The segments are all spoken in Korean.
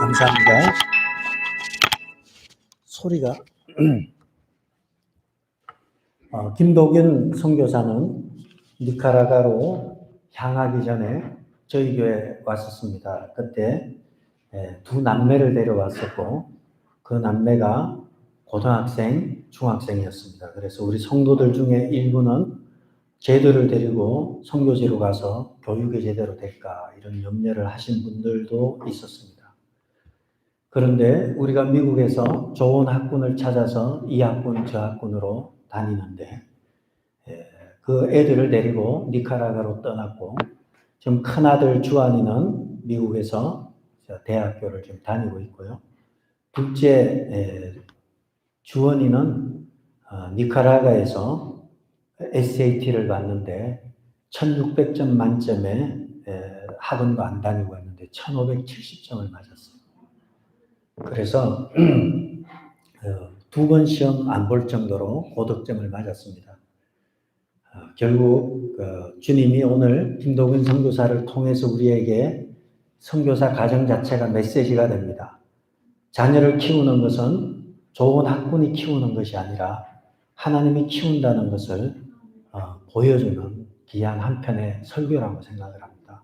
감사합니다. 소리가 김도균 선교사는 니카라과로 향하기 전에 저희 교회에 왔었습니다. 그때 두 남매를 데려왔었고 그 남매가 고등학생, 중학생이었습니다. 그래서 우리 성도들 중에 일부는 제들을 데리고 선교지로 가서 교육이 제대로 될까 이런 염려를 하신 분들도 있었습니다. 그런데 우리가 미국에서 좋은 학군을 찾아서 이 학군 저 학군으로 다니는데 그 애들을 데리고 니카라과로 떠났고 지금 큰아들 주한이는 미국에서 대학교를 지금 다니고 있고요. 둘째 주원이는 니카라과에서 SAT를 봤는데 1600점 만점에 학원도 안 다니고 있는데 1570점을 맞았어요. 그래서 두 번 시험 안 볼 정도로 고득점을 맞았습니다. 결국 주님이 오늘 김도균 선교사를 통해서 우리에게 선교사 가정 자체가 메시지가 됩니다. 자녀를 키우는 것은 좋은 학군이 키우는 것이 아니라 하나님이 키운다는 것을 보여주는 귀한 한편의 설교라고 생각을 합니다.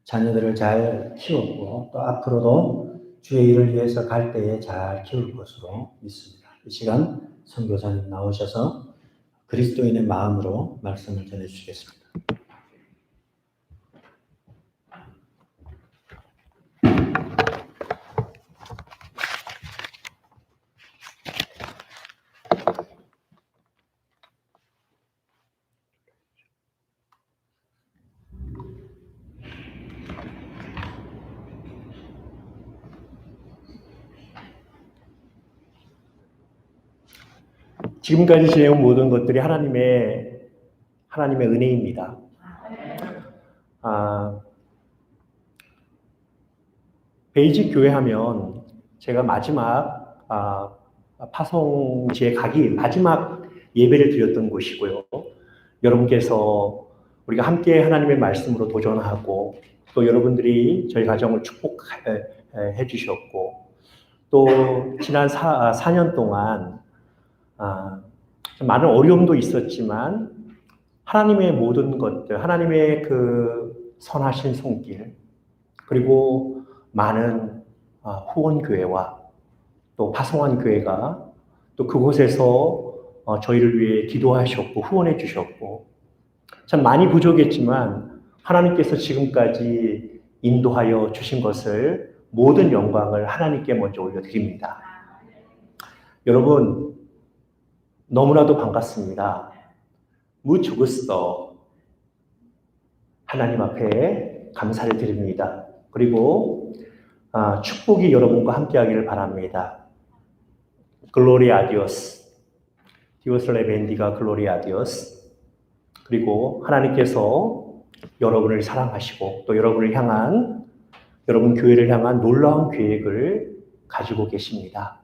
자녀들을 잘 키웠고 또 앞으로도 주의 일을 위해서 갈 때에 잘 키울 것으로 믿습니다. 이 시간 선교사님 나오셔서 그리스도인의 마음으로 말씀을 전해주시겠습니다. 지금까지 지내온 모든 것들이 하나님의 은혜입니다. 베이직 교회 하면 제가 마지막 파송지에 가기 마지막 예배를 드렸던 곳이고요. 여러분께서 우리가 함께 하나님의 말씀으로 도전하고 또 여러분들이 저희 가정을 축복해 주셨고 또 지난 4년 동안 많은 어려움도 있었지만 하나님의 모든 것들, 하나님의 그 선하신 손길, 그리고 많은 후원교회와 또 파송한 교회가 또 그곳에서 저희를 위해 기도하셨고 후원해 주셨고 참 많이 부족했지만 하나님께서 지금까지 인도하여 주신 것을 모든 영광을 하나님께 먼저 올려드립니다. 여러분 너무나도 반갑습니다. mucho gusto. 하나님 앞에 감사를 드립니다. 그리고 축복이 여러분과 함께하기를 바랍니다. Gloria a Dios. Dios le bendiga, Gloria a Dios. 그리고 하나님께서 여러분을 사랑하시고 또 여러분 교회를 향한 놀라운 계획을 가지고 계십니다.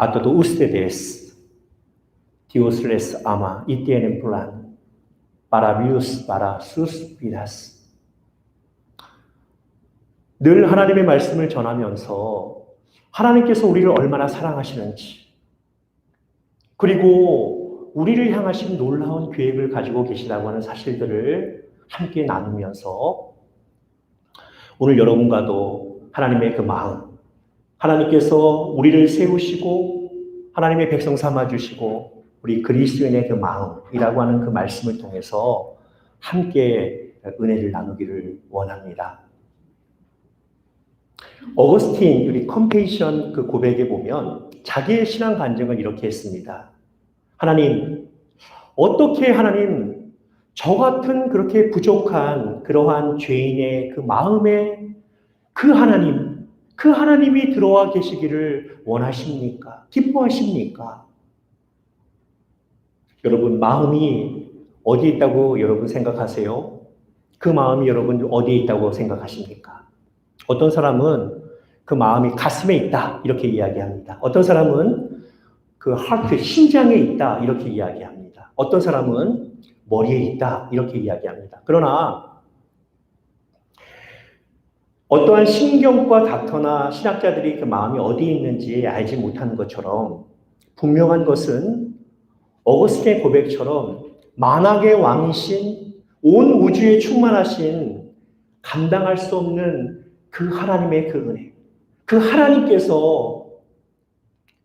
A todos ustedes Dios les ama y tienen plan para sus vidas. 늘 하나님의 말씀을 전하면서 하나님께서 우리를 얼마나 사랑하시는지 그리고 우리를 향하신 놀라운 계획을 가지고 계시다고 하는 사실들을 함께 나누면서 오늘 여러분과도 하나님의 그 마음, 하나님께서 우리를 세우시고 하나님의 백성 삼아주시고 우리 그리스도인의 그 마음이라고 하는 그 말씀을 통해서 함께 은혜를 나누기를 원합니다. 어거스틴 우리 컴페이션 그 고백에 보면 자기의 신앙 간증을 이렇게 했습니다. 하나님, 어떻게 하나님 저 같은 그렇게 부족한 그러한 죄인의 그 마음에 그 하나님이 들어와 계시기를 원하십니까? 기뻐하십니까? 여러분 마음이 어디에 있다고 여러분 생각하세요? 그 마음이 여러분 어디에 있다고 생각하십니까? 어떤 사람은 그 마음이 가슴에 있다 이렇게 이야기합니다. 어떤 사람은 그 하트, 심장에 있다 이렇게 이야기합니다. 어떤 사람은 머리에 있다 이렇게 이야기합니다. 그러나 어떠한 신경과 닥터나 신학자들이 그 마음이 어디에 있는지 알지 못하는 것처럼 분명한 것은 어거스틴의 고백처럼 만악의 왕이신 온 우주에 충만하신 감당할 수 없는 그 하나님의 그 은혜, 그 하나님께서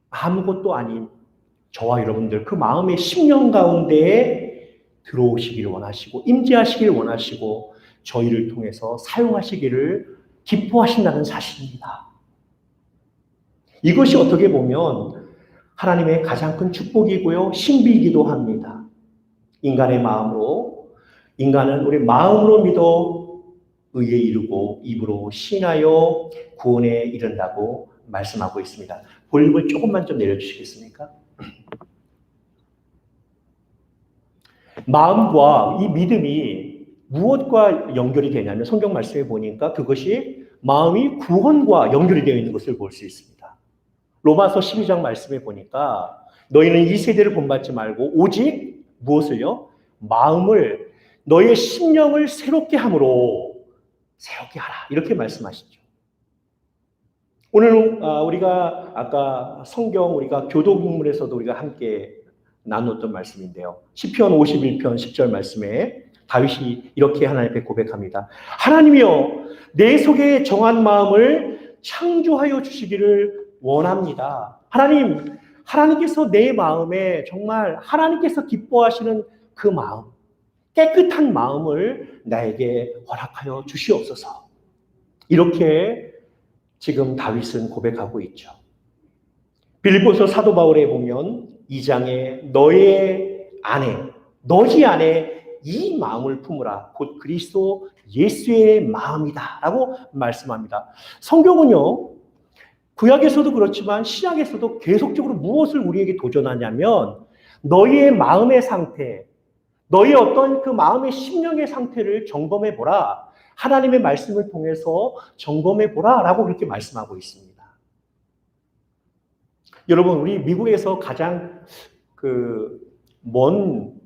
아무것도 아닌 저와 여러분들 그 마음의 심령 가운데에 들어오시기를 원하시고 임재하시기를 원하시고 저희를 통해서 사용하시기를 기뻐하신다는 사실입니다. 이것이 어떻게 보면 하나님의 가장 큰 축복이고요, 신비이기도 합니다. 인간의 마음으로, 인간은 우리 마음으로 믿어 의에 이르고 입으로 신하여 구원에 이른다고 말씀하고 있습니다. 볼륨을 조금만 좀 내려주시겠습니까? 마음과 이 믿음이 무엇과 연결이 되냐면 성경 말씀에 보니까 그것이 마음이 구원과 연결이 되어 있는 것을 볼 수 있습니다. 로마서 12장 말씀에 보니까 너희는 이 세대를 본받지 말고 오직 무엇을요? 마음을 너의 심령을 새롭게 함으로 새롭게 하라 이렇게 말씀하시죠. 오늘 우리가 아까 성경 우리가 교도국문에서도 우리가 함께 나눴던 말씀인데요. 시편 51편 10절 말씀에 다윗이 이렇게 하나님 앞에 고백합니다. 하나님이여 내 속에 정한 마음을 창조하여 주시기를 원합니다. 하나님께서 내 마음에 정말 하나님께서 기뻐하시는 그 마음, 깨끗한 마음을 나에게 허락하여 주시옵소서. 이렇게 지금 다윗은 고백하고 있죠. 빌립보서 사도 바울에 보면 2장에 너희 안에 이 마음을 품으라. 곧 그리스도 예수의 마음이다. 라고 말씀합니다. 성경은요, 구약에서도 그렇지만 신약에서도 계속적으로 무엇을 우리에게 도전하냐면 너희의 마음의 상태, 너희 어떤 그 마음의 심령의 상태를 점검해 보라. 하나님의 말씀을 통해서 점검해 보라. 라고 그렇게 말씀하고 있습니다. 여러분, 우리 미국에서 가장 먼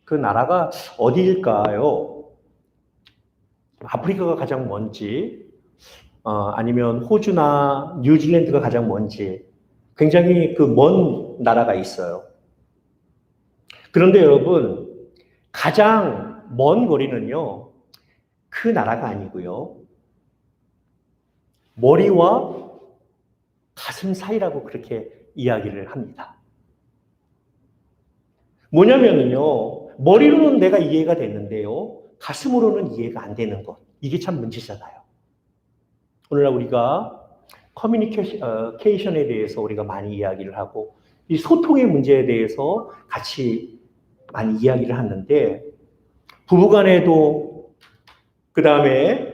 그 나라가 어디일까요? 아프리카가 가장 먼지, 아니면 호주나 뉴질랜드가 가장 먼지, 굉장히 그 먼 나라가 있어요. 그런데 여러분, 가장 먼 거리는요, 그 나라가 아니고요, 머리와 가슴 사이라고 그렇게 이야기를 합니다. 뭐냐면은요, 머리로는 내가 이해가 됐는데요, 가슴으로는 이해가 안 되는 것. 이게 참 문제잖아요. 오늘날 우리가 커뮤니케이션에 대해서 우리가 많이 이야기를 하고, 이 소통의 문제에 대해서 같이 많이 이야기를 하는데, 부부 간에도, 그 다음에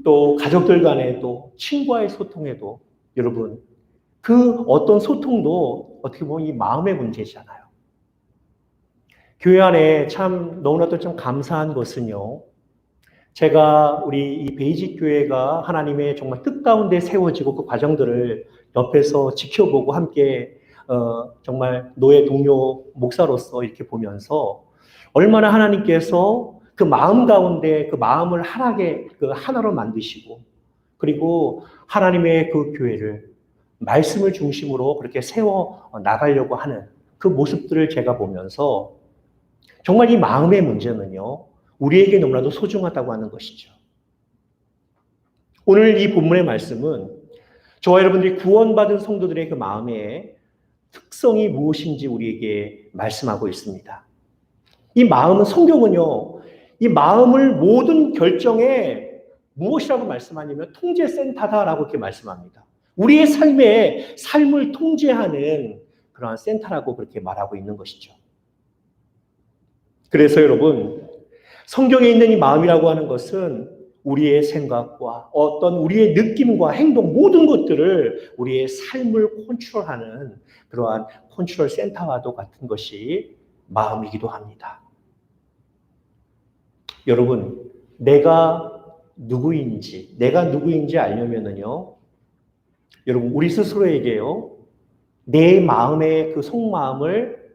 또 가족들 간에도, 친구와의 소통에도, 여러분, 그 어떤 소통도 어떻게 보면 이 마음의 문제잖아요. 교회 안에 참 너무나도 좀 감사한 것은요, 제가 우리 이 베이직 교회가 하나님의 정말 뜻 가운데 세워지고 그 과정들을 옆에서 지켜보고 함께 정말 노예 동료 목사로서 이렇게 보면서 얼마나 하나님께서 그 마음 가운데 그 마음을 하나로 만드시고, 그리고 하나님의 그 교회를 말씀을 중심으로 그렇게 세워 나가려고 하는 그 모습들을 제가 보면서 정말 이 마음의 문제는요, 우리에게 너무나도 소중하다고 하는 것이죠. 오늘 이 본문의 말씀은 저와 여러분들이 구원받은 성도들의 그 마음의 특성이 무엇인지 우리에게 말씀하고 있습니다. 이 마음은, 성경은요, 이 마음을 모든 결정에 무엇이라고 말씀하냐면 통제센터다라고 이렇게 말씀합니다. 우리의 삶을 통제하는 그러한 센터라고 그렇게 말하고 있는 것이죠. 그래서 여러분, 성경에 있는 이 마음이라고 하는 것은 우리의 생각과 어떤 우리의 느낌과 행동, 모든 것들을 우리의 삶을 컨트롤하는 그러한 컨트롤 센터와도 같은 것이 마음이기도 합니다. 여러분, 내가 누구인지 알려면은요, 여러분, 우리 스스로에게요, 내 마음의 그 속마음을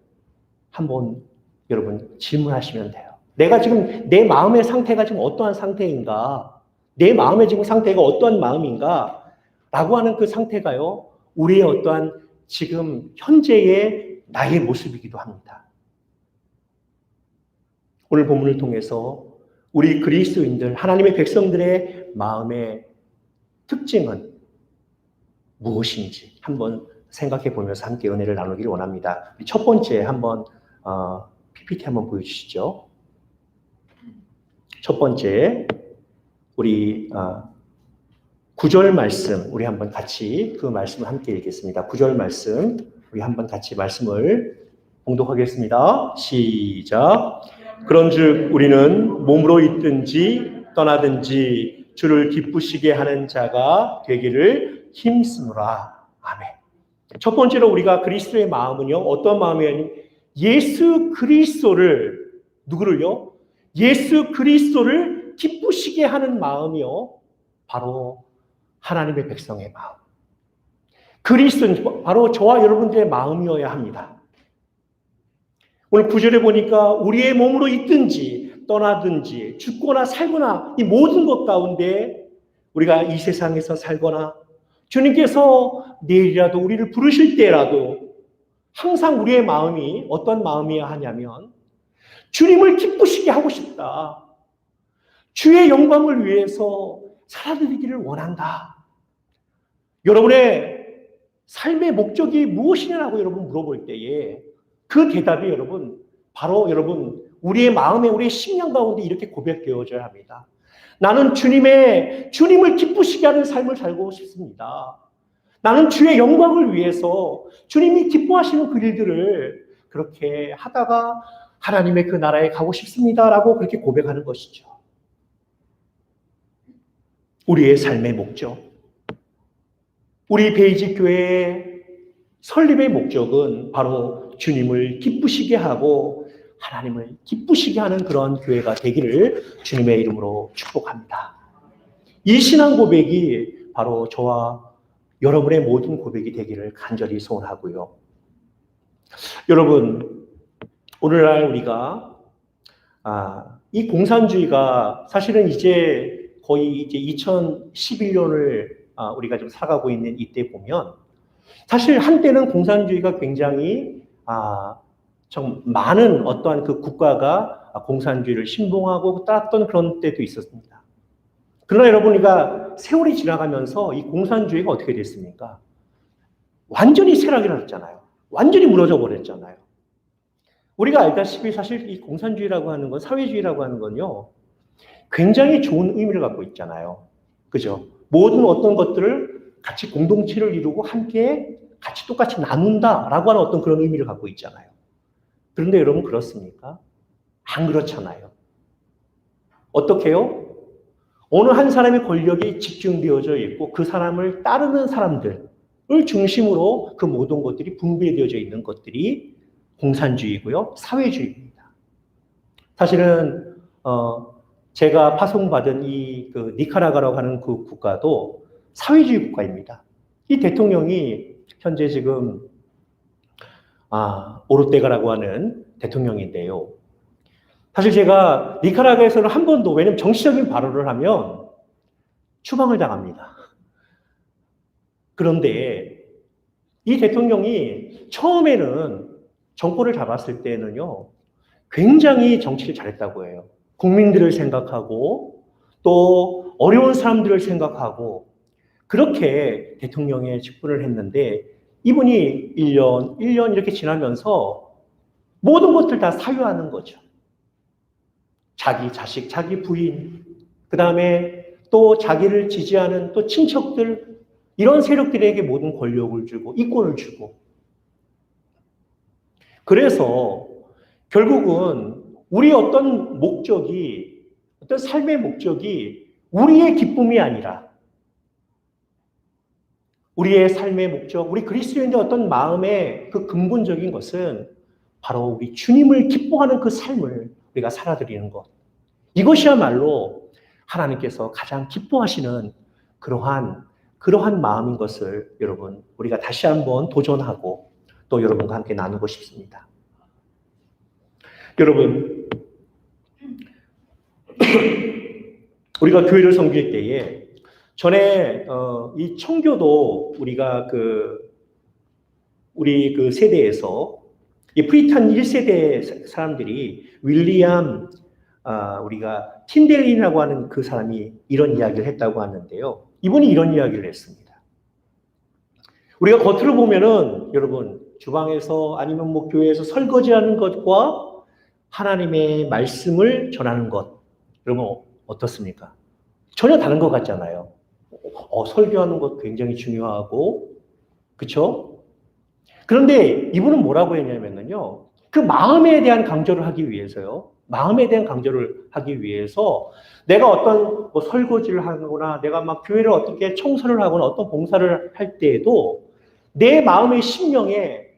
한번 여러분 질문하시면 돼요. 내가 지금 내 마음의 상태가 지금 어떠한 상태인가? 내 마음의 지금 상태가 어떠한 마음인가? 라고 하는 그 상태가요, 우리의 어떠한 지금 현재의 나의 모습이기도 합니다. 오늘 본문을 통해서 우리 그리스도인들, 하나님의 백성들의 마음의 특징은 무엇인지 한번 생각해 보면서 함께 은혜를 나누기를 원합니다. 첫 번째 한번 PPT 한번 보여주시죠. 첫 번째 우리 9절 말씀 우리 한번 같이 그 말씀을 함께 읽겠습니다. 9절 말씀 우리 한번 같이 말씀을 봉독하겠습니다. 시작. 그런즉 우리는 몸으로 있든지 떠나든지 주를 기쁘시게 하는 자가 되기를 힘쓰노라. 아멘. 첫 번째로 우리가 그리스도의 마음은요, 어떤 마음이냐면 예수 그리스도를 누구를요? 예수 그리스도를 기쁘시게 하는 마음이요, 바로 하나님의 백성의 마음. 그리스도는 바로 저와 여러분들의 마음이어야 합니다. 오늘 9절에 보니까 우리의 몸으로 있든지 떠나든지 죽거나 살거나 이 모든 것 가운데 우리가 이 세상에서 살거나 주님께서 내일이라도 우리를 부르실 때라도 항상 우리의 마음이 어떤 마음이어야 하냐면 주님을 기쁘시게 하고 싶다. 주의 영광을 위해서 살아드리기를 원한다. 여러분의 삶의 목적이 무엇이냐라고 여러분 물어볼 때에 그 대답이 여러분 바로 여러분 우리의 마음에 우리의 심령 가운데 이렇게 고백되어져야 합니다. 나는 주님을 기쁘시게 하는 삶을 살고 싶습니다. 나는 주의 영광을 위해서 주님이 기뻐하시는 그 일들을 그렇게 하다가 하나님의 그 나라에 가고 싶습니다라고 그렇게 고백하는 것이죠. 우리의 삶의 목적. 우리 베이직 교회의 설립의 목적은 바로 주님을 기쁘시게 하고 하나님을 기쁘시게 하는 그런 교회가 되기를 주님의 이름으로 축복합니다. 이 신앙 고백이 바로 저와 여러분의 모든 고백이 되기를 간절히 소원하고요. 여러분, 오늘날 우리가 이 공산주의가 사실은 이제 거의 이제 2011년을 우리가 좀 살아가고 있는 이때 보면 사실 한때는 공산주의가 굉장히 좀 많은 어떠한 그 국가가 공산주의를 신봉하고 따랐던 그런 때도 있었습니다. 그러나 여러분, 우리가 세월이 지나가면서 이 공산주의가 어떻게 됐습니까? 완전히 쇠락이 났잖아요. 완전히 무너져 버렸잖아요. 우리가 알다시피 사실 이 공산주의라고 하는 건, 사회주의라고 하는 건요, 굉장히 좋은 의미를 갖고 있잖아요. 그죠? 모든 어떤 것들을 같이 공동체를 이루고 함께 같이 똑같이 나눈다라고 하는 어떤 그런 의미를 갖고 있잖아요. 그런데 여러분 그렇습니까? 안 그렇잖아요. 어떻게요? 어느 한 사람의 권력이 집중되어져 있고 그 사람을 따르는 사람들을 중심으로 그 모든 것들이 분배되어져 있는 것들이 공산주의고요, 사회주의입니다. 사실은 제가 파송받은 그 니카라과라고 하는 그 국가도 사회주의 국가입니다. 이 대통령이 현재 지금 오르테가라고 하는 대통령인데요. 사실 제가 니카라과에서는 한 번도, 왜냐면 정치적인 발언을 하면 추방을 당합니다. 그런데 이 대통령이 처음에는 정권을 잡았을 때는요, 굉장히 정치를 잘했다고 해요. 국민들을 생각하고 또 어려운 사람들을 생각하고 그렇게 대통령의 직분을 했는데 이분이 1년 이렇게 지나면서 모든 것들 다 사유하는 거죠. 자기 자식, 자기 부인, 그 다음에 또 자기를 지지하는 또 친척들, 이런 세력들에게 모든 권력을 주고 이권을 주고, 그래서 결국은 우리의 어떤 목적이, 어떤 삶의 목적이 우리의 기쁨이 아니라 우리의 삶의 목적, 우리 그리스도인의 어떤 마음의 그 근본적인 것은 바로 우리 주님을 기뻐하는 그 삶을 우리가 살아드리는 것. 이것이야말로 하나님께서 가장 기뻐하시는 그러한 마음인 것을 여러분, 우리가 다시 한번 도전하고 또 여러분과 함께 나누고 싶습니다. 여러분, 우리가 교회를 섬길 때에 전에 이 청교도 우리가 우리 그 세대에서 이 프리탄 1세대 사람들이 윌리엄 우리가 틴델린이라고 하는 그 사람이 이런 이야기를 했다고 하는데요. 이분이 이런 이야기를 했습니다. 우리가 겉으로 보면은 여러분 주방에서 아니면 뭐 교회에서 설거지하는 것과 하나님의 말씀을 전하는 것 여러분 어떻습니까? 전혀 다른 것 같잖아요. 설교하는 것 굉장히 중요하고 그렇죠? 그런데 이분은 뭐라고 했냐면요. 그 마음에 대한 강조를 하기 위해서요. 마음에 대한 강조를 하기 위해서 내가 어떤 뭐 설거지를 하거나 내가 막 교회를 어떻게 청소를 하거나 어떤 봉사를 할 때에도 내 마음의 심령에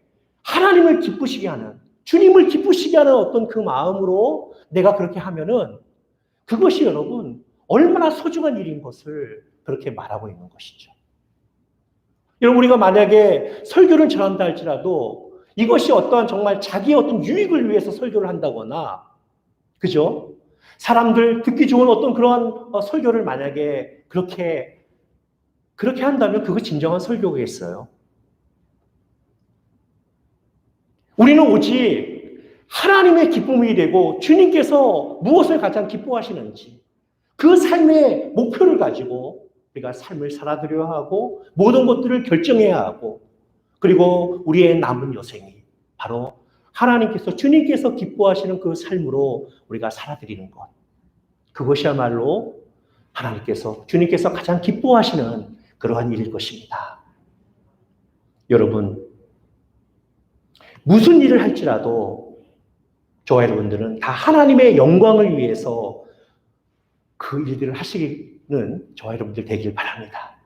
하나님을 기쁘시게 하는 주님을 기쁘시게 하는 어떤 그 마음으로 내가 그렇게 하면은 그것이 여러분 얼마나 소중한 일인 것을 그렇게 말하고 있는 것이죠. 여러분 우리가 만약에 설교를 전한다 할지라도 이것이 어떠한 정말 자기의 어떤 유익을 위해서 설교를 한다거나 그죠? 사람들 듣기 좋은 어떤 그러한 설교를 만약에 그렇게 한다면 그거 진정한 설교겠어요. 우리는 오직 하나님의 기쁨이 되고 주님께서 무엇을 가장 기뻐하시는지 그 삶의 목표를 가지고 우리가 삶을 살아드려야 하고 모든 것들을 결정해야 하고 그리고 우리의 남은 여생이 바로 하나님께서 주님께서 기뻐하시는 그 삶으로 우리가 살아드리는 것 그것이야말로 주님께서 가장 기뻐하시는 그러한 일일 것입니다. 여러분 무슨 일을 할지라도 저와 여러분들은 다 하나님의 영광을 위해서 그 일들을 하시는 저와 여러분들 되길 바랍니다.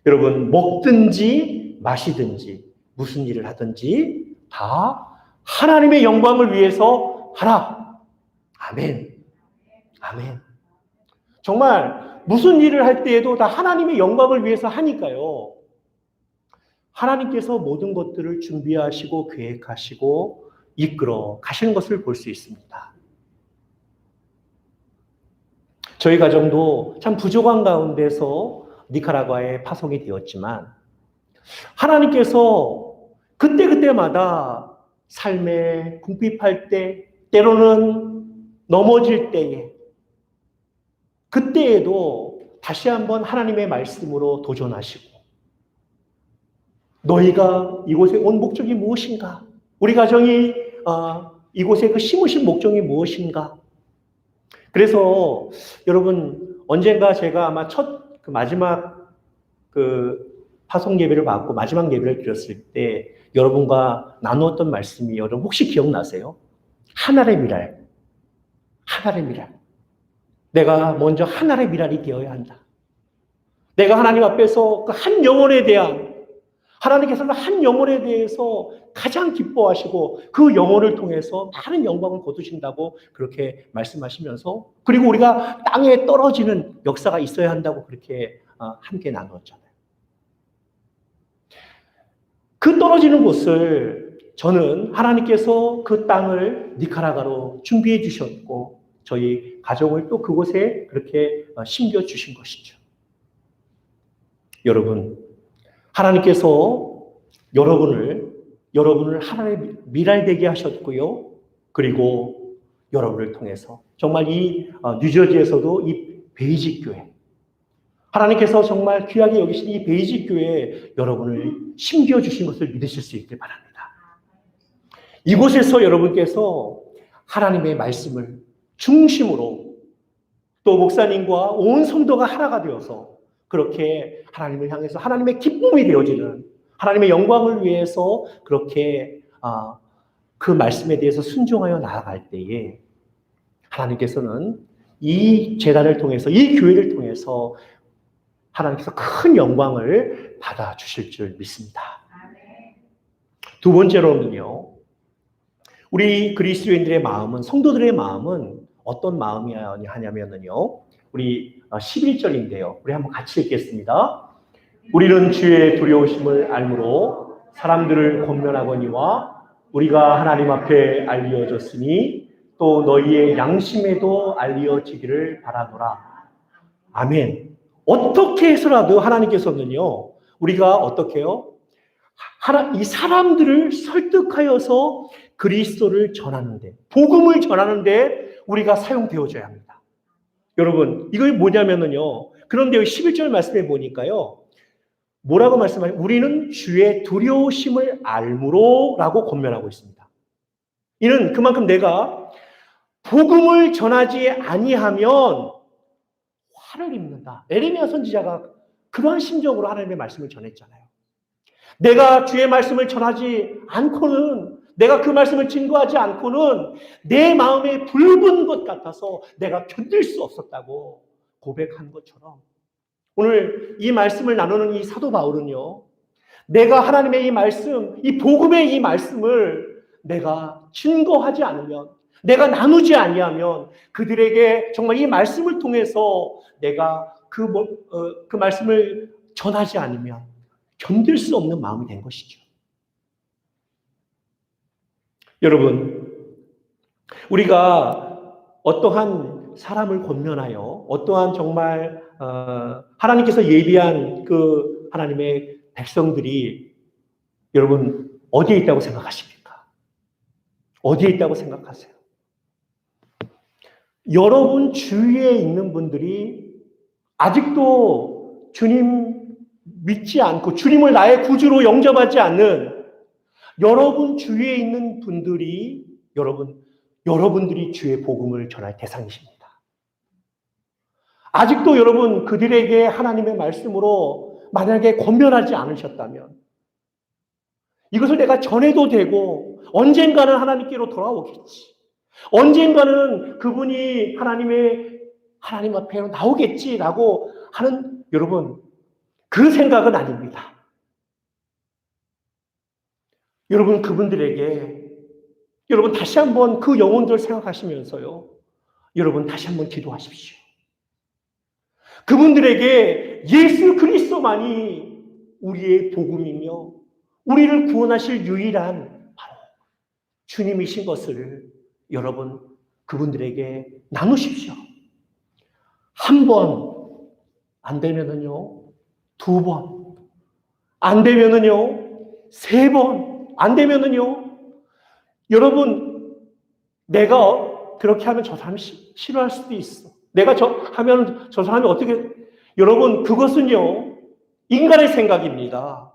여러분 먹든지 마시든지 무슨 일을 하든지 다 하나님의 영광을 위해서 하라. 아멘. 아멘. 정말 무슨 일을 할 때에도 다 하나님의 영광을 위해서 하니까요. 하나님께서 모든 것들을 준비하시고 계획하시고 이끌어 가시는 것을 볼 수 있습니다. 저희 가정도 참 부족한 가운데서 니카라과에 파송이 되었지만 하나님께서 그때그때마다 삶에 궁핍할 때 때로는 넘어질 때에 그때에도 다시 한번 하나님의 말씀으로 도전하시고 너희가 이곳에 온 목적이 무엇인가? 우리 가정이 이곳에 그 심으신 목적이 무엇인가? 그래서 여러분 언젠가 제가 아마 첫 마지막 파송 예배를 받고 마지막 예배를 드렸을 때 여러분과 나누었던 말씀이 여러분 혹시 기억나세요? 하늘의 미랄. 하늘의 미랄. 내가 먼저 하늘의 미랄이 되어야 한다. 내가 하나님 앞에서 그 한 영혼에 대한 하나님께서는 한 영혼에 대해서 가장 기뻐하시고 그 영혼을 통해서 많은 영광을 거두신다고 그렇게 말씀하시면서 그리고 우리가 땅에 떨어지는 역사가 있어야 한다고 그렇게 함께 나누었잖아요. 그 떨어지는 곳을 저는 하나님께서 그 땅을 니카라과로 준비해 주셨고 저희 가족을 또 그곳에 그렇게 심겨주신 것이죠. 여러분 하나님께서 여러분을 하나님의 미랄되게 하셨고요. 그리고 여러분을 통해서 정말 이 뉴저지에서도 이 베이직 교회 하나님께서 정말 귀하게 여기신 이 베이직 교회에 여러분을 심겨주신 것을 믿으실 수 있길 바랍니다. 이곳에서 여러분께서 하나님의 말씀을 중심으로 또 목사님과 온 성도가 하나가 되어서 그렇게 하나님을 향해서 하나님의 기쁨이 되어지는 하나님의 영광을 위해서 그렇게 그 말씀에 대해서 순종하여 나아갈 때에 하나님께서는 이 제단을 통해서 이 교회를 통해서 하나님께서 큰 영광을 받아주실 줄 믿습니다. 두 번째로는요. 우리 그리스도인들의 마음은 성도들의 마음은 어떤 마음이 하냐면요. 우리 11절인데요. 우리 한번 같이 읽겠습니다. 우리는 주의 두려우심을 알므로 사람들을 권면하거니와 우리가 하나님 앞에 알려졌으니 또 너희의 양심에도 알려지기를 바라노라. 아멘. 어떻게 해서라도 하나님께서는요, 우리가 어떻게 해요? 이 사람들을 설득하여서 그리스도를 전하는데, 복음을 전하는데 우리가 사용되어져야 합니다. 여러분, 이거 뭐냐면요. 그런데 11절 말씀에 보니까요. 뭐라고 말씀하냐? 우리는 주의 두려우심을 알므로 라고 권면하고 있습니다. 이는 그만큼 내가 복음을 전하지 아니하면 화를 입는다. 에레미야 선지자가 그러한 심정으로 하나님의 말씀을 전했잖아요. 내가 주의 말씀을 전하지 않고는, 내가 그 말씀을 증거하지 않고는 내 마음에 붉은 것 같아서 내가 견딜 수 없었다고 고백한 것처럼, 오늘 이 말씀을 나누는 이 사도 바울은요, 내가 하나님의 이 말씀, 이 복음의 이 말씀을 내가 증거하지 않으면, 내가 나누지 아니하면 그들에게 정말 이 말씀을 통해서 내가 그 말씀을 전하지 않으면 견딜 수 없는 마음이 된 것이죠. 여러분, 우리가 어떠한 사람을 권면하여 어떠한 정말 하나님께서 예비한 그 하나님의 백성들이 여러분 어디에 있다고 생각하십니까? 어디에 있다고 생각하세요? 여러분 주위에 있는 분들이 아직도 주님 믿지 않고 주님을 나의 구주로 영접하지 않는 여러분 주위에 있는 분들이 여러분들이 주의 복음을 전할 대상이십니다. 아직도 여러분 그들에게 하나님의 말씀으로 만약에 권면하지 않으셨다면 이것을 내가 전해도 되고 언젠가는 하나님께로 돌아오겠지. 언젠가는 그분이 하나님 앞에 나오겠지라고 하는 여러분 그 생각은 아닙니다. 여러분 그분들에게 여러분 다시 한번 그 영혼들 생각하시면서요. 여러분 다시 한번 기도하십시오. 그분들에게 예수 그리스도만이 우리의 복음이며 우리를 구원하실 유일한 바로 주님이신 것을 여러분 그분들에게 나누십시오. 한 번 안 되면은요, 두 번 안 되면은요, 세 번 안 되면은요, 여러분 내가 그렇게 하면 저 사람이 싫어할 수도 있어. 내가 하면 저 사람이 어떻게, 여러분 그것은요 인간의 생각입니다.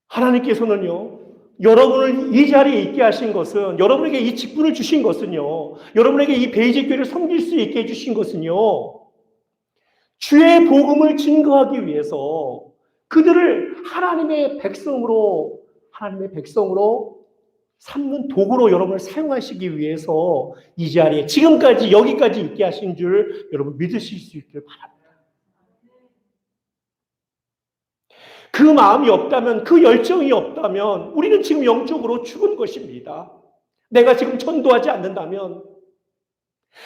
하나님께서는요 여러분을 이 자리에 있게 하신 것은, 여러분에게 이 직분을 주신 것은요, 여러분에게 이 베이직 교회를 섬길 수 있게 해주신 것은요, 주의 복음을 증거하기 위해서 그들을 하나님의 백성으로 삼는 도구로 여러분을 사용하시기 위해서 이 자리에 지금까지 여기까지 있게 하신 줄 여러분 믿으실 수 있길 바랍니다. 그 마음이 없다면, 그 열정이 없다면 우리는 지금 영적으로 죽은 것입니다. 내가 지금 전도하지 않는다면,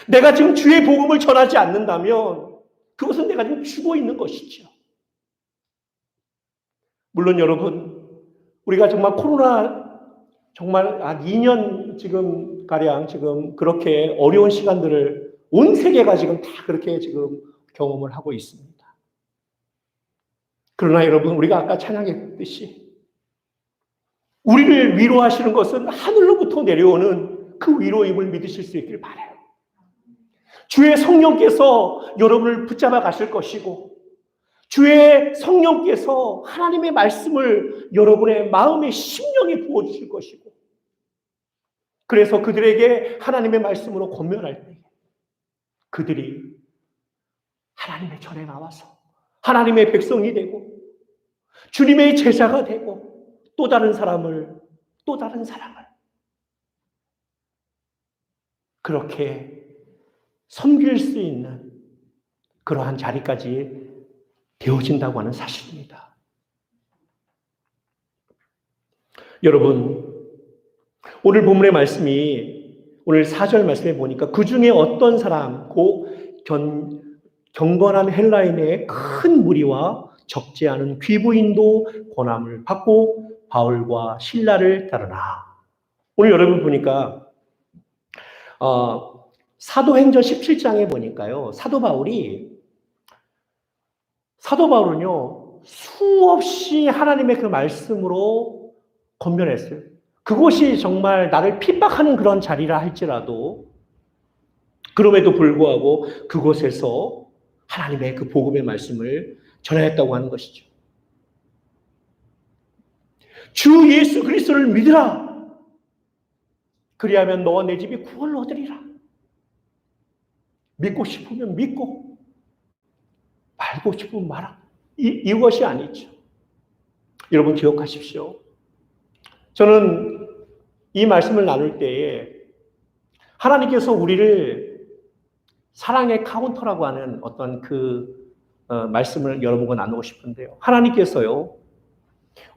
내가 지금 주의 복음을 전하지 않는다면 그것은 내가 지금 죽어 있는 것이죠. 물론 여러분 우리가 정말 코로나 정말 한 2년 지금 가량 지금 그렇게 어려운 시간들을 온 세계가 지금 다 그렇게 지금 경험을 하고 있습니다. 그러나 여러분 우리가 아까 찬양했듯이 우리를 위로하시는 것은 하늘로부터 내려오는 그 위로임을 믿으실 수 있길 바라요. 주의 성령께서 여러분을 붙잡아 가실 것이고 주의 성령께서 하나님의 말씀을 여러분의 마음에 심령에 부어주실 것이고, 그래서 그들에게 하나님의 말씀으로 권면할 때 그들이 하나님의 전에 나와서 하나님의 백성이 되고 주님의 제자가 되고 또 다른 사람을 그렇게 섬길 수 있는 그러한 자리까지 되어진다고 하는 사실입니다. 여러분, 오늘 본문의 말씀이, 오늘 4절 말씀에 보니까 그 중에 어떤 사람, 경건한 헬라인의 큰 무리와 적지 않은 귀부인도 권함을 받고 바울과 실라를 따르나. 오늘 여러분 보니까 사도행전 17장에 보니까요. 사도 바울은요. 수없이 하나님의 그 말씀으로 권면했어요. 그곳이 정말 나를 핍박하는 그런 자리라 할지라도 그럼에도 불구하고 그곳에서 하나님의 그 복음의 말씀을 전하였다고 하는 것이죠. 주 예수 그리스도를 믿으라. 그리하면 너와 내 집이 구원을 얻으리라. 믿고 싶으면 믿고 말고 싶으면 말아. 이것이 아니죠. 여러분 기억하십시오. 저는 이 말씀을 나눌 때에 하나님께서 우리를 사랑의 카운터라고 하는 어떤 말씀을 여러분과 나누고 싶은데요. 하나님께서요,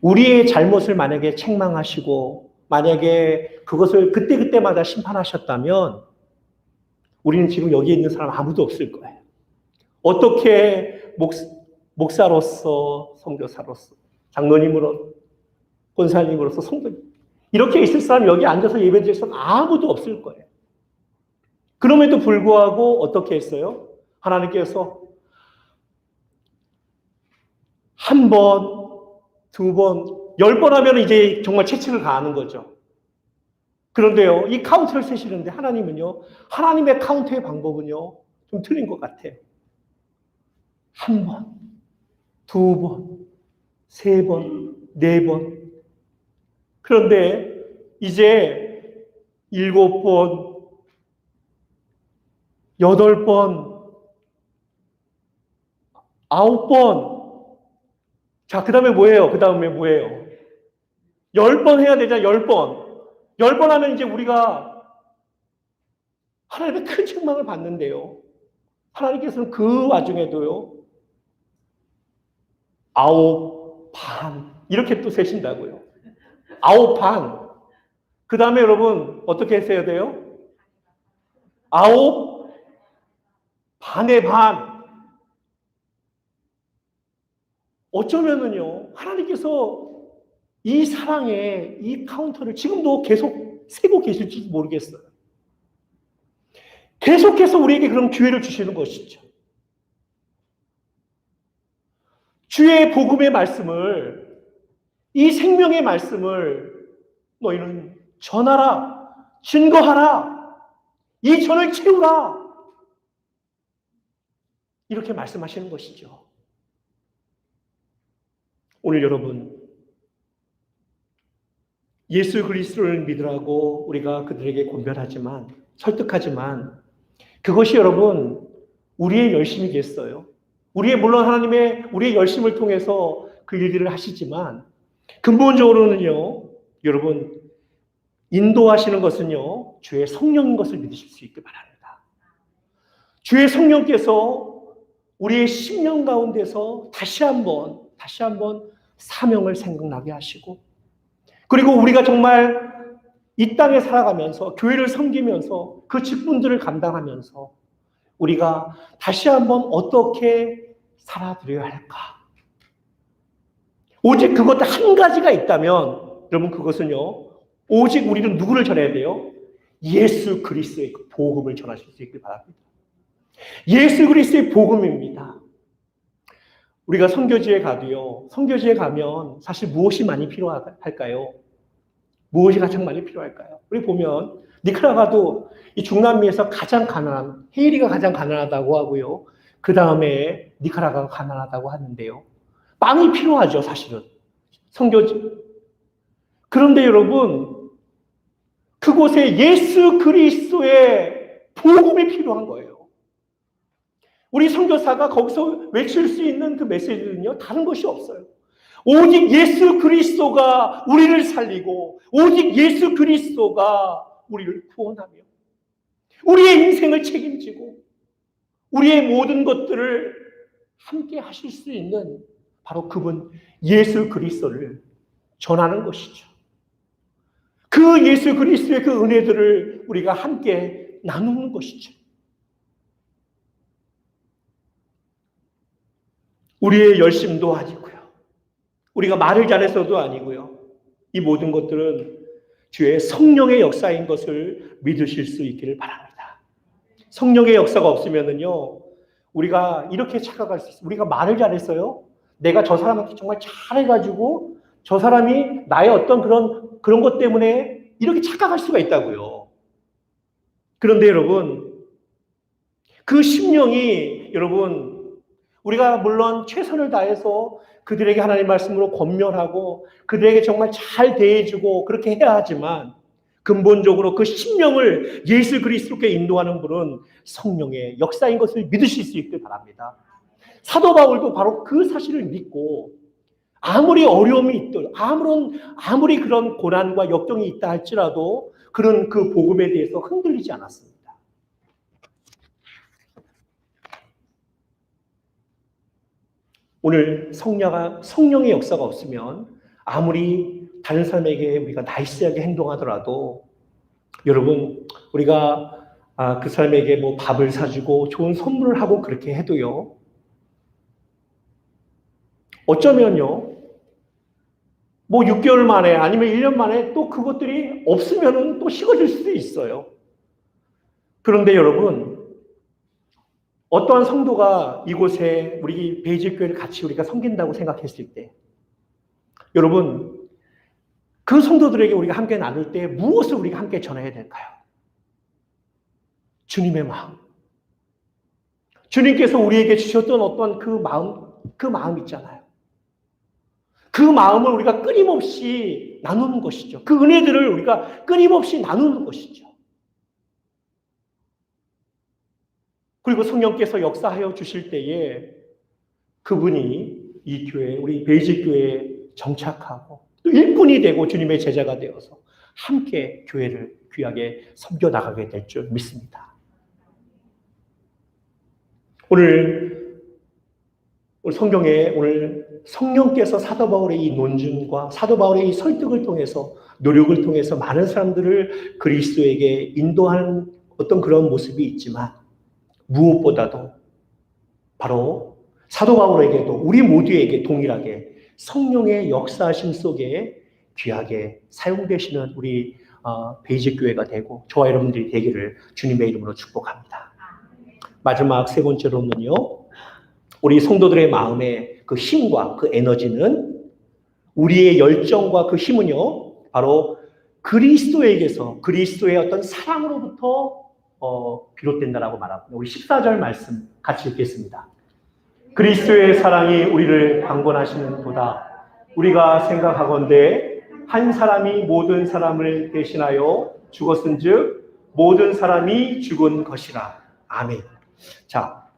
우리의 잘못을 만약에 책망하시고 만약에 그것을 그때그때마다 심판하셨다면 우리는 지금 여기 있는 사람 아무도 없을 거예요. 어떻게 목사로서, 선교사로서, 장로님으로, 권사님으로서, 성도님 이렇게 있을 사람 여기 앉아서 예배드릴 사람 아무도 없을 거예요. 그럼에도 불구하고 어떻게 했어요? 하나님께서 한 번, 두 번, 10번 하면 이제 정말 채찍을 가하는 거죠. 그런데요, 이 카운트를 세시는데 하나님은요, 하나님의 카운트의 방법은요, 좀 틀린 것 같아요. 한 번, 두 번, 세 번, 네 번. 그런데 이제 7번, 8번, 9번. 자, 그 다음에 뭐예요? 10번 해야 되잖아, 10번. 10번 하면 이제 우리가 하나님의 큰 책망을 받는데요. 하나님께서는 그 와중에도요, 9반. 이렇게 또 세신다고요. 9반. 그 다음에 여러분, 어떻게 했어야 돼요? 9반의 반. 어쩌면은요, 하나님께서 이 사랑의 이 카운터를 지금도 계속 세고 계실지 모르겠어요. 계속해서 우리에게 그런 기회를 주시는 것이죠. 주의 복음의 말씀을, 이 생명의 말씀을 너희는 전하라, 증거하라, 이 전을 채우라. 이렇게 말씀하시는 것이죠. 오늘 여러분, 예수 그리스도를 믿으라고 우리가 그들에게 권면하지만, 설득하지만 그것이 여러분 우리의 열심이겠어요? 물론 우리의 열심을 통해서 그 일들을 하시지만 근본적으로는요, 여러분 인도하시는 것은요, 주의 성령인 것을 믿으실 수 있길 바랍니다. 주의 성령께서 우리의 심령 가운데서 다시 한번 사명을 생각나게 하시고, 그리고 우리가 정말 이 땅에 살아가면서 교회를 섬기면서 그 직분들을 감당하면서 우리가 다시 한번 어떻게 살아드려야 할까? 오직 그것 한 가지가 있다면 여러분 그것은요, 오직 우리는 누구를 전해야 돼요? 예수 그리스도의 그 복음을 전하실 수 있길 바랍니다. 예수 그리스도의 복음입니다. 우리가 선교지에 가도요, 선교지에 가면 사실 무엇이 많이 필요할까요? 무엇이 가장 많이 필요할까요? 우리 보면 니카라과도 이 중남미에서 가장 가난한, 헤이리가 가장 가난하다고 하고요. 그 다음에 니카라과가 가난하다고 하는데요. 빵이 필요하죠, 사실은. 선교지. 그런데 여러분, 그곳에 예수 그리스도의 복음이 필요한 거예요. 우리 선교사가 거기서 외칠 수 있는 그 메시지는요, 다른 것이 없어요. 오직 예수 그리스도가 우리를 살리고, 오직 예수 그리스도가 우리를 구원하며, 우리의 인생을 책임지고, 우리의 모든 것들을 함께 하실 수 있는 바로 그분 예수 그리스도를 전하는 것이죠. 그 예수 그리스도의 그 은혜들을 우리가 함께 나누는 것이죠. 우리의 열심도 아니고요. 우리가 말을 잘해서도 아니고요. 이 모든 것들은 주의 성령의 역사인 것을 믿으실 수 있기를 바랍니다. 성령의 역사가 없으면은요, 우리가 이렇게 착각할 수 있어요. 우리가 말을 잘했어요. 내가 저 사람한테 정말 잘해가지고 저 사람이 나의 어떤 그런 것 때문에 이렇게 착각할 수가 있다고요. 그런데 여러분, 그 심령이 여러분, 우리가 물론 최선을 다해서 그들에게 하나님 말씀으로 권면하고 그들에게 정말 잘 대해주고 그렇게 해야 하지만 근본적으로 그 심령을 예수 그리스도께 인도하는 분은 성령의 역사인 것을 믿으실 수 있길 바랍니다. 사도 바울도 바로 그 사실을 믿고 아무리 어려움이 있든 아무리 그런 고난과 역경이 있다 할지라도 그런 그 복음에 대해서 흔들리지 않았습니다. 오늘 성령의 역사가 없으면 아무리 다른 사람에게 우리가 나이스하게 행동하더라도 여러분, 우리가 그 사람에게 뭐 밥을 사주고 좋은 선물을 하고 그렇게 해도요, 어쩌면요, 뭐 6개월 만에 아니면 1년 만에 또 그것들이 없으면은 또 식어질 수도 있어요. 그런데 여러분, 어떠한 성도가 이곳에 우리 베이직교회를 같이 우리가 섬긴다고 생각했을 때 여러분, 그 성도들에게 우리가 함께 나눌 때 무엇을 우리가 함께 전해야 될까요? 주님의 마음. 주님께서 우리에게 주셨던 어떤 그 마음 있잖아요. 그 마음을 우리가 끊임없이 나누는 것이죠. 그 은혜들을 우리가 끊임없이 나누는 것이죠. 그리고 성령께서 역사하여 주실 때에 그분이 이 교회, 우리 베이직 교회에 정착하고 또 일꾼이 되고 주님의 제자가 되어서 함께 교회를 귀하게 섬겨 나가게 될 줄 믿습니다. 오늘 성경에 오늘 성령께서 사도 바울의 이 논증과 사도 바울의 이 설득을 통해서 노력을 통해서 많은 사람들을 그리스도에게 인도하는 어떤 그런 모습이 있지만 무엇보다도 바로 사도 바울에게도 우리 모두에게 동일하게 성령의 역사하심 속에 귀하게 사용되시는 우리 베이직 교회가 되고 저와 여러분들이 되기를 주님의 이름으로 축복합니다. 마지막 세 번째로는요, 우리 성도들의 마음의 그 힘과 그 에너지는 우리의 열정과 그 힘은요, 바로 그리스도에게서 그리스도의 어떤 사랑으로부터 비롯된다라고 말합니다. 우리 14절 말씀 같이 읽겠습니다. 그리스도의 사랑이 우리를 강권하시는 보다 우리가 생각하건대 한 사람이 모든 사람을 대신하여 죽었은즉 모든 사람이 죽은 것이라. 아멘. 자,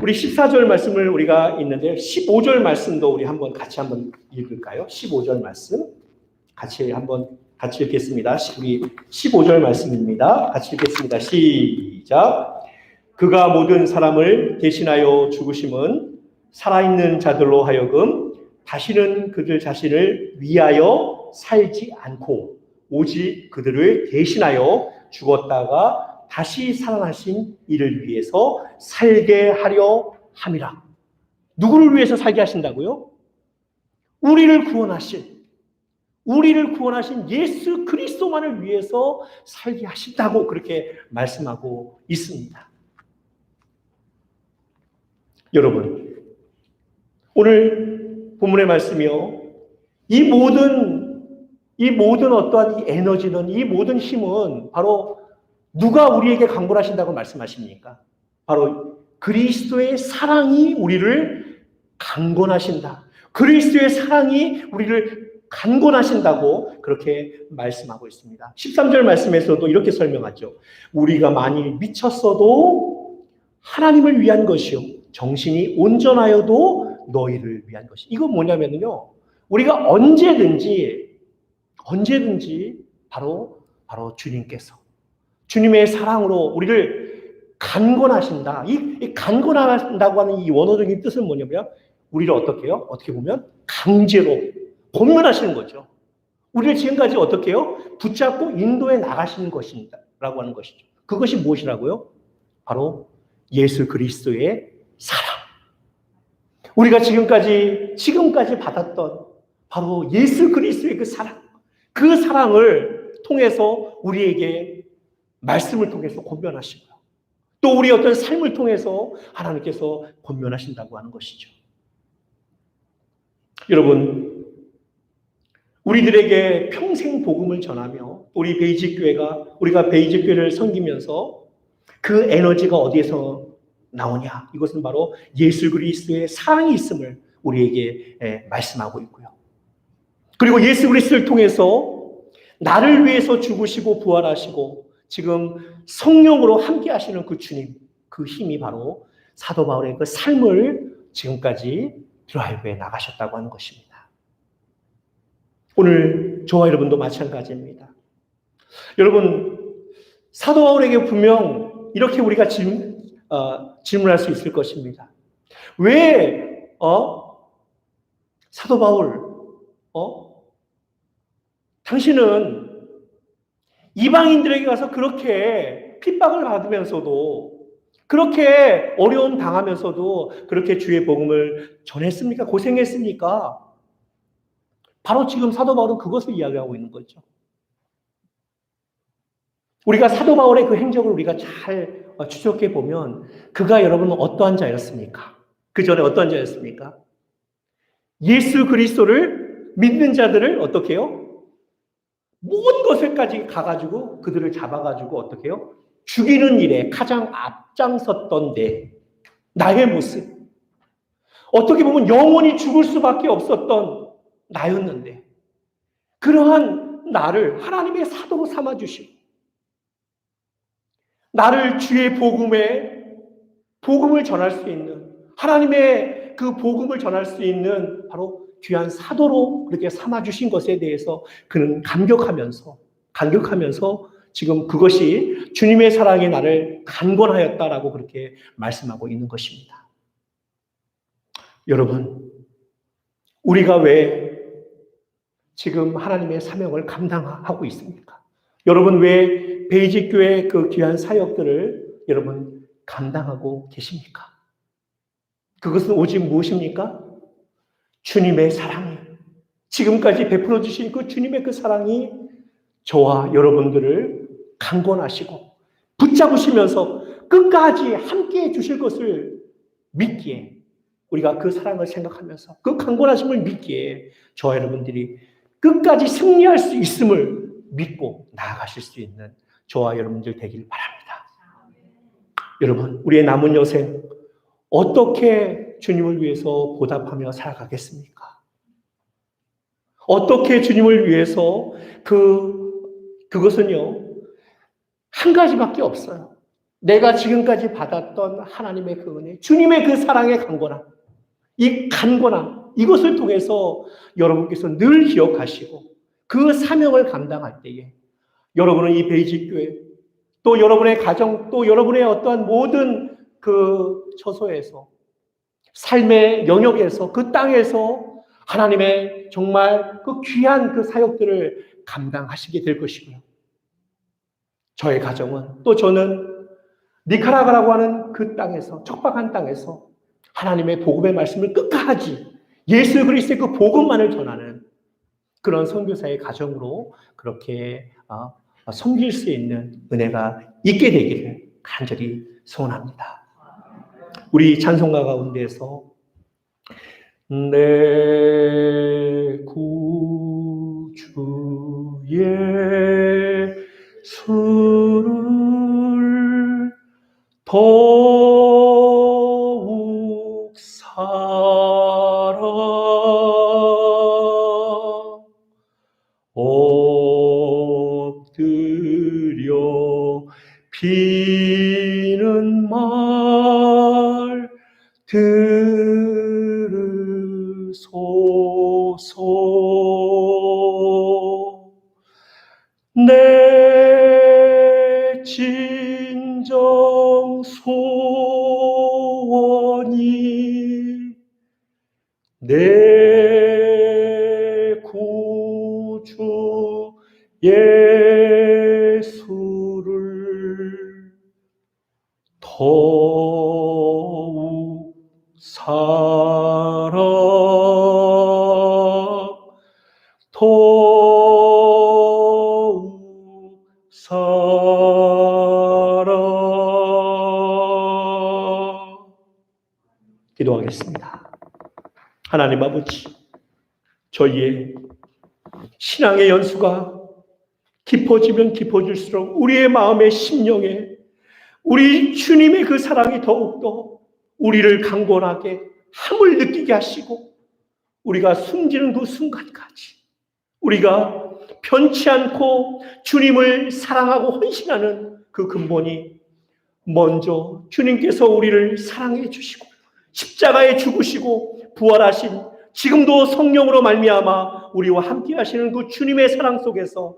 우리 14절 말씀을 우리가 있는데 15절 말씀도 우리 같이 한번 읽을까요? 15절 말씀 같이 읽겠습니다. 우리 15절 말씀입니다. 같이 읽겠습니다. 시작. 그가 모든 사람을 대신하여 죽으심은 살아있는 자들로 하여금 다시는 그들 자신을 위하여 살지 않고 오직 그들을 대신하여 죽었다가 다시 살아나신 이를 위해서 살게 하려 함이라. 누구를 위해서 살게 하신다고요? 우리를 구원하신 예수 그리스도만을 위해서 살게 하신다고 그렇게 말씀하고 있습니다. 여러분, 오늘 본문의 말씀이요, 이 모든 어떠한 이 에너지는, 이 모든 힘은 바로 누가 우리에게 강권하신다고 말씀하십니까? 바로 그리스도의 사랑이 우리를 강권하신다. 그리스도의 사랑이 우리를 강권하신다고 그렇게 말씀하고 있습니다. 13절 말씀에서도 이렇게 설명하죠. 우리가 만일 미쳤어도 하나님을 위한 것이요 정신이 온전하여도 너희를 위한 것이. 이건 뭐냐면요, 우리가 언제든지 바로 주님께서 주님의 사랑으로 우리를 강권하신다. 이 강권한다고 하는 이 원어적인 뜻은 뭐냐면 우리를 어떻게 해요? 어떻게 보면 강제로 권면하시는 거죠. 우리를 지금까지 어떻게 해요? 붙잡고 인도해 나가시는 것이라고 하는 것이죠. 그것이 무엇이라고요? 바로 예수 그리스도의 사랑. 우리가 지금까지 받았던 바로 예수 그리스도의 그 사랑을 통해서 우리에게 말씀을 통해서 권면하시고요. 또 우리 어떤 삶을 통해서 하나님께서 권면하신다고 하는 것이죠. 여러분, 우리들에게 평생 복음을 전하며 우리가 베이직 교회를 섬기면서 그 에너지가 어디에서 나오냐? 이것은 바로 예수 그리스도의 사랑이 있음을 우리에게 말씀하고 있고요. 그리고 예수 그리스도를 통해서 나를 위해서 죽으시고 부활하시고 지금 성령으로 함께 하시는 그 주님, 그 힘이 바로 사도 바울의 그 삶을 지금까지 드라이브에 나가셨다고 하는 것입니다. 오늘 저와 여러분도 마찬가지입니다. 여러분, 사도 바울에게 분명 이렇게 우리가 질문할 수 있을 것입니다. 왜 사도 바울, 당신은 이방인들에게 가서 그렇게 핍박을 받으면서도, 그렇게 어려움 당하면서도 그렇게 주의 복음을 전했습니까? 고생했습니까? 바로 지금 사도 바울은 그것을 이야기하고 있는 거죠. 우리가 사도 바울의 그 행적을 우리가 잘 추적해 보면 그가 여러분 어떠한 자였습니까? 그 전에 어떠한 자였습니까? 예수 그리스도를 믿는 자들을 어떻게 해요? 모든 것에까지 가가지고 그들을 잡아가지고 어떻게 해요? 죽이는 일에 가장 앞장섰던데 나의 모습. 어떻게 보면 영원히 죽을 수밖에 없었던 나였는데 그러한 나를 하나님의 사도로 삼아주시고 나를 주의 복음을 전할 수 있는 하나님의 그 복음을 전할 수 있는 바로 귀한 사도로 그렇게 삼아주신 것에 대해서 그는 감격하면서 지금 그것이 주님의 사랑이 나를 강권하였다라고 그렇게 말씀하고 있는 것입니다. 여러분, 우리가 왜 지금 하나님의 사명을 감당하고 있습니까? 여러분, 왜 베이직 교회 그 귀한 사역들을 여러분 감당하고 계십니까? 그것은 오직 무엇입니까? 주님의 사랑이, 지금까지 베풀어 주신 그 주님의 그 사랑이 저와 여러분들을 강권하시고 붙잡으시면서 끝까지 함께 해 주실 것을 믿기에, 우리가 그 사랑을 생각하면서 그 강권하심을 믿기에 저와 여러분들이 끝까지 승리할 수 있음을 믿고 나아가실 수 있는 저와 여러분들 되길 바랍니다. 여러분, 우리의 남은 여생 어떻게 주님을 위해서 보답하며 살아가겠습니까? 어떻게 주님을 위해서 그것은요, 한 가지밖에 없어요. 내가 지금까지 받았던 하나님의 그 은혜, 주님의 그 사랑의 강권함, 이 강권함, 이것을 통해서 여러분께서 늘 기억하시고 그 사명을 감당할 때에 여러분은 이 베이직 교회, 또 여러분의 가정, 또 여러분의 어떠한 모든 그 처소에서, 삶의 영역에서, 그 땅에서 하나님의 정말 그 귀한 그 사역들을 감당하시게 될 것이고요. 저의 가정은, 또 저는 니카라과라고 하는 그 땅에서, 척박한 땅에서 하나님의 복음의 말씀을 끝까지 예수 그리스도의 그 복음만을 전하는 그런 선교사의 가정으로 그렇게 섬길 수 있는 은혜가 있게 되기를 간절히 소원합니다. 우리 찬송가 가운데서 내 구주의 예수를 더욱 사랑 엎드려 비는 말 들으소서. 내 진정 소원이 내 구주 예수를 더욱 사랑, 더욱 사랑 기도하겠습니다. 하나님 아버지, 저희의 신앙의 연수가 깊어지면 깊어질수록 우리의 마음의 심령에 우리 주님의 그 사랑이 더욱더 우리를 강건하게 함을 느끼게 하시고, 우리가 숨지는 그 순간까지 우리가 변치 않고 주님을 사랑하고 헌신하는 그 근본이 먼저 주님께서 우리를 사랑해 주시고 십자가에 죽으시고 부활하신, 지금도 성령으로 말미암아 우리와 함께 하시는 그 주님의 사랑 속에서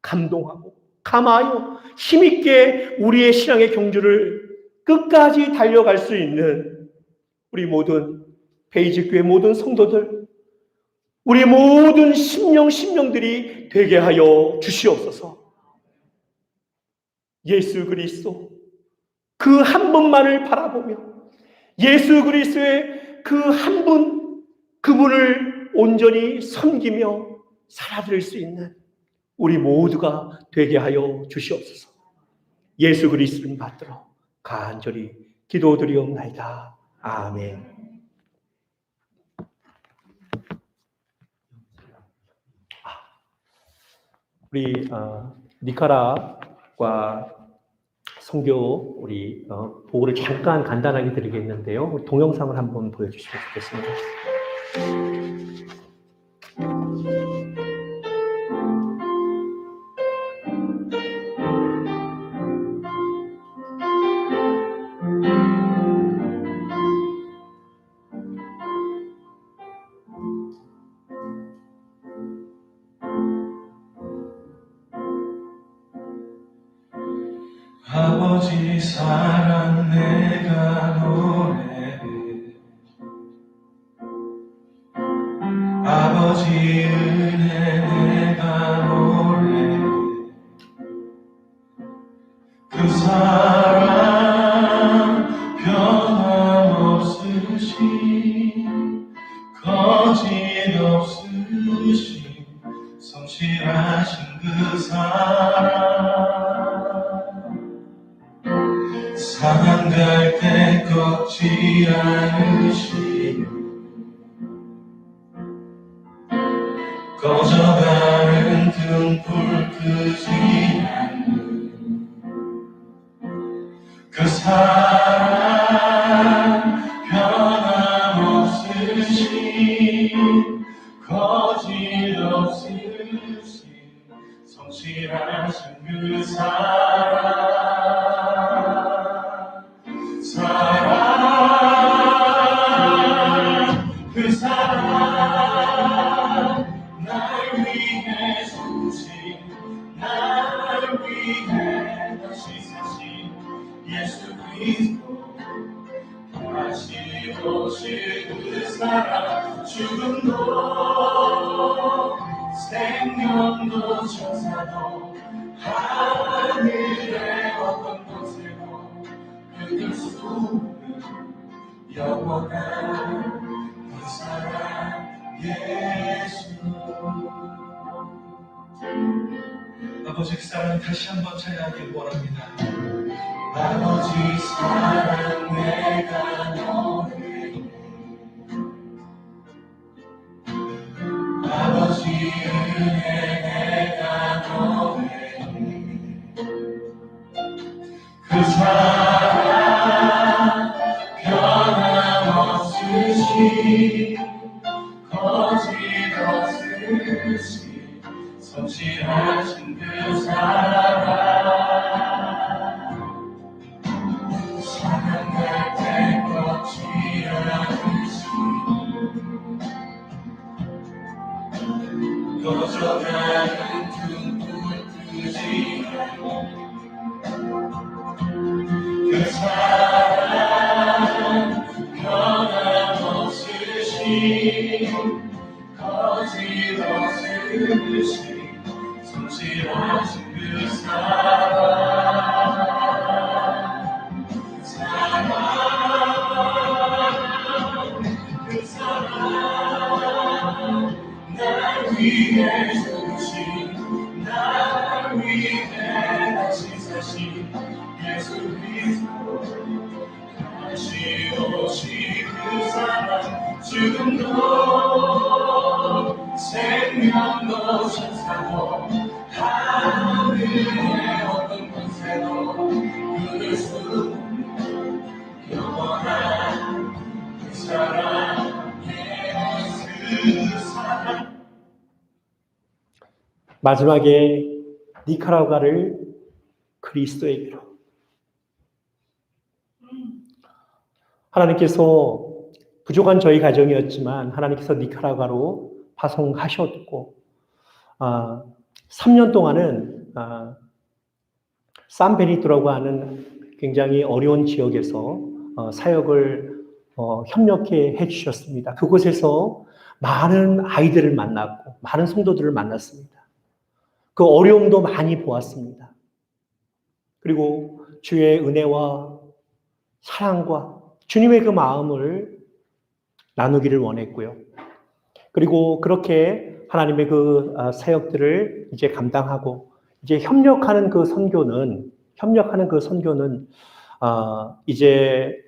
감동하고 감하여 힘있게 우리의 신앙의 경주를 끝까지 달려갈 수 있는 우리 모든 베이직교회 모든 성도들, 우리 모든 심령들이 되게 하여 주시옵소서. 예수 그리스도 그 한 분만을 바라보며 예수 그리스도의 그 한 분, 그분을 온전히 섬기며 살아드릴 수 있는 우리 모두가 되게 하여 주시옵소서. 예수 그리스도를 받들어 간절히 기도드리옵나이다. 아멘. 우리 니카라과 선교 우리 보고를 잠깐 간단하게 드리겠는데요. 우리 동영상을 한번 보여주시면 좋겠습니다. 아버지 사랑 내가 노래해, 아버지 은혜 내가 노래해, 그 사랑 변함없으신 거짓없으신 성실하신 그 사랑, 상한 갈 때 꺾지 않으시고 꺼져가는 등불 끄지 않는 그 사랑, 변함없으신 거짓없으신 성실하신 그 사랑, 그 사랑, 날 위해 주신, 날 위해 다시 사신 예수 그리스도, 다시 오실 그 사랑, 죽음도 생명도 천사도 하늘의 어떤 곳에도 끊을 수 없는 영원한 그 사랑 예수. 아버지 그 사랑 다시 한번 찬양하길 원합니다. 아버지 사랑 내가 노래해, 아버지 은혜 내가 노래해, 그 사랑 변함없으신 거짓없으신 성실하신 그 사랑, 사랑할 때 꺾지 않으신 꺼져가는 등불 끄지 않는 그 사랑, 변함없으신 거짓없으신 성실하신 그 사랑, 그 사랑, 날 위해 주신, 날 위해 다시 사신 예수 그리스도, 다시 오실 그 죽음도 생명도 천사도 하늘의 어떤 권세도 끊을 수 없는 영원한 그 사랑 그 사랑. 마지막에 니카라과를 그리스도에게로. 하나님께서 부족한 저희 가정이었지만 하나님께서 니카라과로 파송하셨고 3년 동안은 산베니토라고 하는 굉장히 어려운 지역에서 사역을 협력해 주셨습니다. 그곳에서 많은 아이들을 만났고 많은 성도들을 만났습니다. 그 어려움도 많이 보았습니다. 그리고 주의 은혜와 사랑과 주님의 그 마음을 나누기를 원했고요. 그리고 그렇게 하나님의 그 사역들을 이제 감당하고 이제 협력하는 그 선교는 이제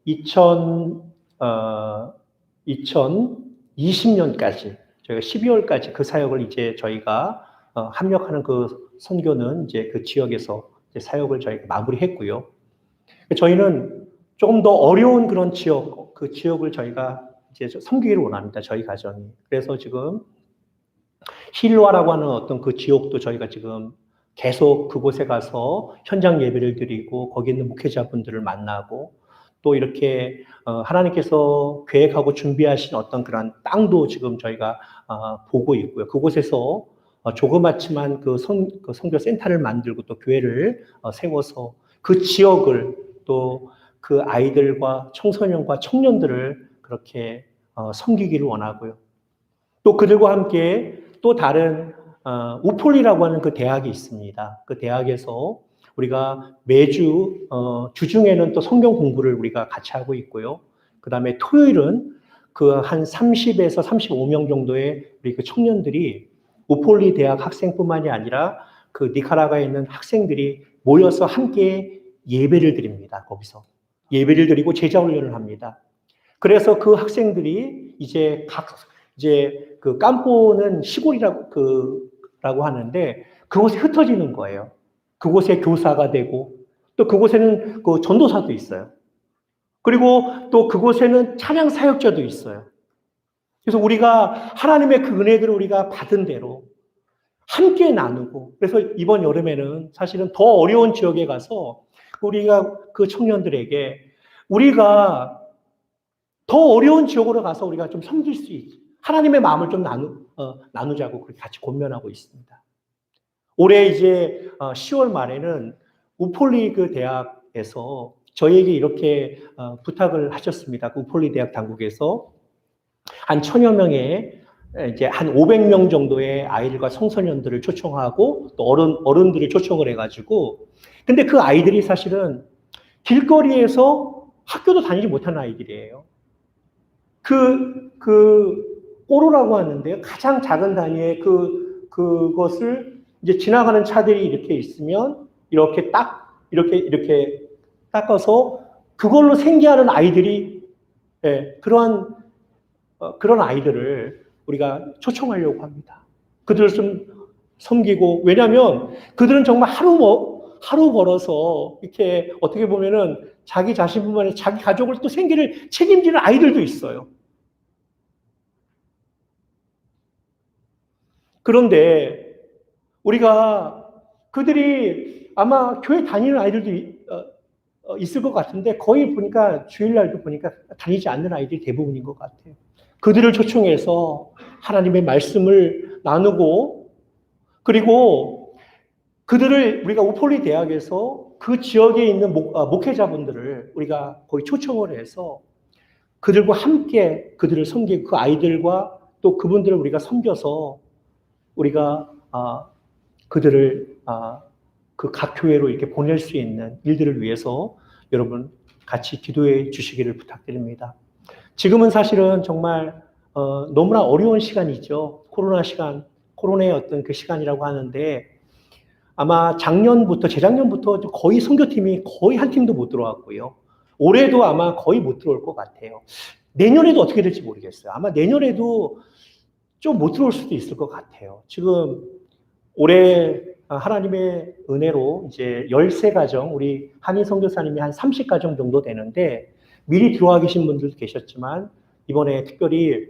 2020년까지 저희가 12월까지 그 사역을 이제 저희가 합력하는 그 선교는 이제 그 지역에서 이제 사역을 저희가 마무리했고요. 저희는 조금 더 어려운 그런 지역, 그 지역을 저희가 이제 섬기기를 원합니다. 저희 가정이. 그래서 지금 힐와라고 하는 어떤 그 지역도 저희가 지금 계속 그곳에 가서 현장 예배를 드리고 거기 있는 목회자분들을 만나고 또 이렇게 하나님께서 계획하고 준비하신 어떤 그런 땅도 지금 저희가 보고 있고요. 그곳에서 조그맣지만 그 선교 센터를 만들고 또 교회를 세워서 그 지역을 또 그 아이들과 청소년과 청년들을 그렇게 섬기기를 원하고요. 또 그들과 함께 또 다른 우폴리라고 하는 그 대학이 있습니다. 그 대학에서 우리가 매주 주중에는 또 성경 공부를 우리가 같이 하고 있고요. 그 다음에 토요일은 그 한 30에서 35명 정도의 우리 그 청년들이 우폴리 대학 학생뿐만이 아니라 그 니카라과에 있는 학생들이 모여서 함께 예배를 드립니다. 거기서 예배를 드리고 제자 훈련을 합니다. 그래서 그 학생들이 이제 그 깜포는 시골이라고 하는데 그곳에 흩어지는 거예요. 그곳에 교사가 되고 또 그곳에는 그 전도사도 있어요. 그리고 또 그곳에는 찬양 사역자도 있어요. 그래서 우리가 하나님의 그 은혜들을 우리가 받은 대로 함께 나누고 그래서 이번 여름에는 사실은 더 어려운 지역에 가서 우리가 그 청년들에게 우리가 더 어려운 지역으로 가서 우리가 좀 섬길 수 있지. 하나님의 마음을 좀 나누자고 그렇게 같이 권면하고 있습니다. 올해 이제 10월 말에는 우폴리 그 대학에서 저희에게 이렇게 부탁을 하셨습니다. 그 우폴리 대학 당국에서 한 1000여 명의 이제 한 500명 정도의 아이들과 청소년들을 초청하고 또 어른들을 초청을 해가지고 근데 그 아이들이 사실은 길거리에서 학교도 다니지 못하는 아이들이에요. 꼬로라고 하는데요. 가장 작은 단위의 그것을 이제 지나가는 차들이 이렇게 있으면 이렇게 닦아서 그걸로 생계하는 아이들이 그런 아이들을 우리가 초청하려고 합니다. 그들을 좀 섬기고 왜냐하면 그들은 정말 하루 벌어서 이렇게 어떻게 보면은 자기 자신뿐만 아니라 자기 가족을 또 생계를 책임지는 아이들도 있어요. 그런데 우리가 그들이 아마 교회 다니는 아이들도 있을 것 같은데 거의 보니까 주일날도 보니까 다니지 않는 아이들이 대부분인 것 같아요. 그들을 초청해서 하나님의 말씀을 나누고 그리고 그들을 우리가 우폴리 대학에서 그 지역에 있는 목회자분들을 우리가 거의 초청을 해서 그들과 함께 그들을 섬기고 그 아이들과 또 그분들을 우리가 섬겨서 우리가 그들을 그 각 교회로 이렇게 보낼 수 있는 일들을 위해서 여러분 같이 기도해 주시기를 부탁드립니다. 지금은 사실은 정말 너무나 어려운 시간이죠. 코로나의 어떤 그 시간이라고 하는데 아마 재작년부터 거의 선교팀이 거의 한 팀도 못 들어왔고요. 올해도 아마 거의 못 들어올 것 같아요. 내년에도 어떻게 될지 모르겠어요. 아마 내년에도 좀 못 들어올 수도 있을 것 같아요. 지금 올해 하나님의 은혜로 이제 13가정, 우리 한인 선교사님이 한 30가정 정도 되는데 미리 들어와 계신 분들도 계셨지만 이번에 특별히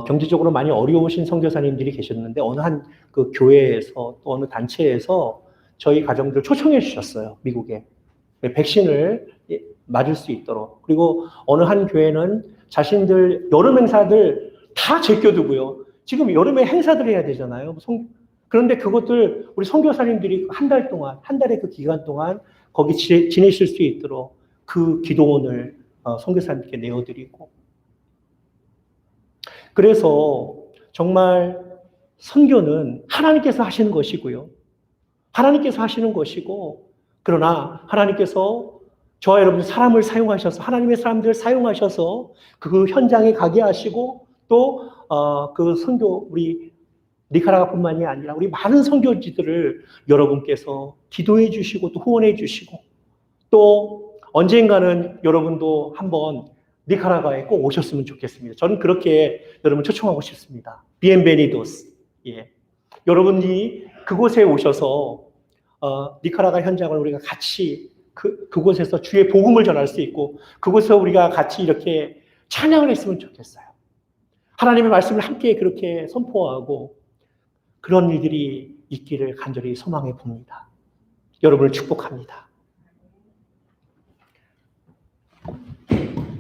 경제적으로 많이 어려우신 선교사님들이 계셨는데 어느 한 그 교회에서 또 어느 단체에서 저희 가정들 초청해 주셨어요. 미국에. 백신을 맞을 수 있도록. 그리고 어느 한 교회는 자신들 여름 행사들 다 제껴두고요. 지금 여름에 행사들 해야 되잖아요. 그런데 그것들 우리 선교사님들이 한 달 동안, 한 달의 그 기간 동안 거기 지내실 수 있도록 그 기도원을 선교사님께 내어드리고. 그래서 정말 선교는 하나님께서 하시는 것이고요. 하나님께서 하시는 것이고, 그러나 하나님께서 저와 여러분 사람을 사용하셔서, 하나님의 사람들을 사용하셔서 그 현장에 가게 하시고, 또 그 선교, 우리 니카라과뿐만이 아니라 우리 많은 선교지들을 여러분께서 기도해 주시고 또 후원해 주시고, 또 언젠가는 여러분도 한번 니카라과에 꼭 오셨으면 좋겠습니다. 저는 그렇게 여러분 초청하고 싶습니다. 비엔베니도스. 예. 여러분이 그곳에 오셔서 니카라과 현장을 우리가 같이 그곳에서 주의 복음을 전할 수 있고 그곳에서 우리가 같이 이렇게 찬양을 했으면 좋겠어요. 하나님의 말씀을 함께 그렇게 선포하고 그런 일들이 있기를 간절히 소망해 봅니다. 여러분을 축복합니다.